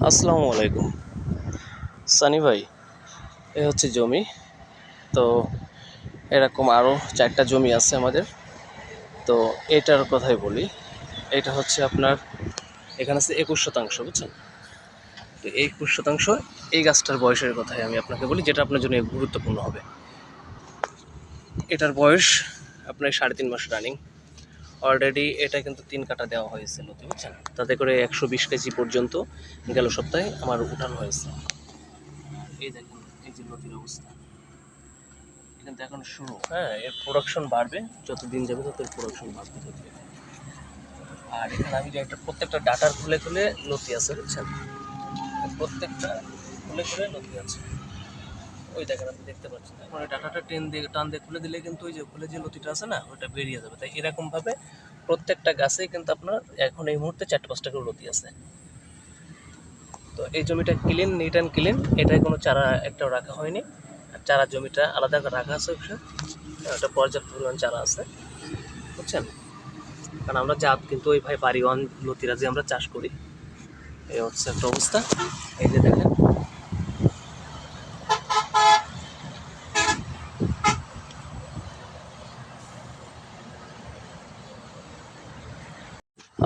আসসালামু আলাইকুম সানি ভাই। এ হচ্ছে জমি। তো এরকম আরও 4টা জমি আছে আমাদের। তো এটার কথাই বলি। এটা হচ্ছে আপনার, এখানে আছে 21 শতাংশ, বুঝছেন? তো এই 21 শতাংশ এই গাছটার বয়সের কথাই আমি আপনাকে বলি, যেটা আপনার জন্য গুরুত্বপূর্ণ হবে। এটার বয়স আপনার 3.5 মাস রানিং। অলরেডি এটা কিন্তু 3 কাটা দেওয়া হয়েছে লতি, বুঝছেন? তাতে করে 120 কেজি পর্যন্ত গেল সপ্তাহে আমার উঠানো হয়েছে। এই দেখেন, এই যে লতির অবস্থা কিন্তু এখন শুরু। হ্যাঁ, এর প্রোডাকশন বাড়বে, যত দিন যাবে তত প্রোডাকশন বাড়তে থাকবে। আর এখানে আমি যে একটা প্রত্যেকটা ডাটার খুলে খুলে লতি আছে, বুঝছেন? প্রত্যেকটা খুলে খুলে লতি আছে। ওই দেখেন, আপনি দেখতে পাচ্ছেন। এখন ওই ডাটাটা টান দিয়ে খুলে দিলে কিন্তু ওই যে খুলে যে লতিটা আছে না, ওটা বেরিয়ে যাবে। তাই এরকমভাবে প্রত্যেকটা গাছেই কিন্তু আপনার এখন এই মুহূর্তে 4-5টা করে লতি আছে। তো এই জমিটা ক্লিন, নিট অ্যান্ড ক্লিন। এটায় কোনো চারা একটাও রাখা হয়নি। আর চারা জমিটা আলাদা করে রাখা আছে, ওটা পর্যাপ্ত পরিমাণ চারা আছে, বুঝছেন? কারণ আমরা জাত কিন্তু ওই ভাই বাড়িওয়ান লতিরাজি আমরা চাষ করি। এই হচ্ছে একটা অবস্থা। এই যে দেখেন,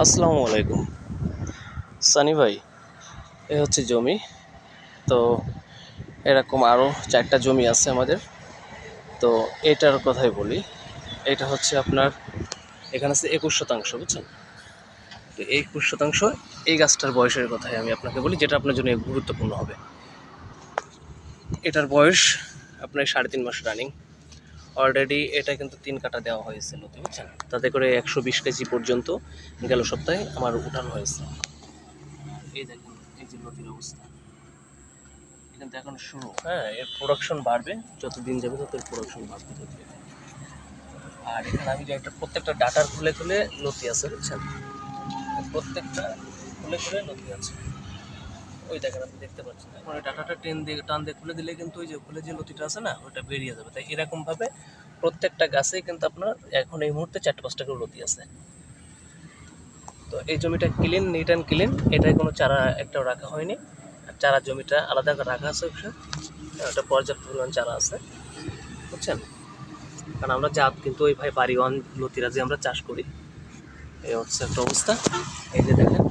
আসসালামু আলাইকুম সানি ভাই। এ হচ্ছে জমি। তো এরকম আরও 4টা জমি আছে আমাদের। তো এটার কথাই বলি। এটা হচ্ছে আপনার, এখানে আছে 21 শতাংশ, বুঝছেন? তো এই 21 শতাংশ এই গাছটার বয়সের কথাই আমি আপনাকে বলি, যেটা আপনার জন্য গুরুত্বপূর্ণ হবে। এটার বয়স আপনার 3.5 মাস রানিং। অলরেডি এটা কিন্তু 3 কাটা দেওয়া হয়েছে লতি, বুঝছেন? তাতে করে 120 কেজি পর্যন্ত গেল সপ্তাহে আমার উঠানো হয়েছে। এই দেখেন, এই যে লতির অবস্থা কিন্তু এখন শুরু। হ্যাঁ, এর প্রোডাকশন বাড়বে, যত দিন যাবে তত প্রোডাকশন বাড়তে থাকবে। আর এখানে আমি যে একটা প্রত্যেকটা ডাটার খুলে খুলে লতি আছে, বুঝছেন? প্রত্যেকটা খুলে খুলে লতি আছে। ওই দেখেন, আপনি দেখতে পাচ্ছেন। এখন ওই ডাটাটা টান দিয়ে খুলে দিলে কিন্তু ওই যে খুলে যে লতিটা আছে না, ওটা বেরিয়ে যাবে। তাই এরকমভাবে প্রত্যেকটা গাছেই কিন্তু আপনার এখন এই মুহূর্তে 4-5টা করে লতি আছে। তো এই জমিটা ক্লিন, নিট অ্যান্ড ক্লিন। এটায় কোনো চারা একটাও রাখা হয়নি। আর চারা জমিটা আলাদা করে রাখা আছে, ওটা পর্যাপ্ত পরিমাণ চারা আছে, বুঝছেন? কারণ আমরা জাত কিন্তু ওই ভাই বাড়িওয়ান লতিরাজি আমরা চাষ করি। এই হচ্ছে একটা অবস্থা। এই যে দেখেন,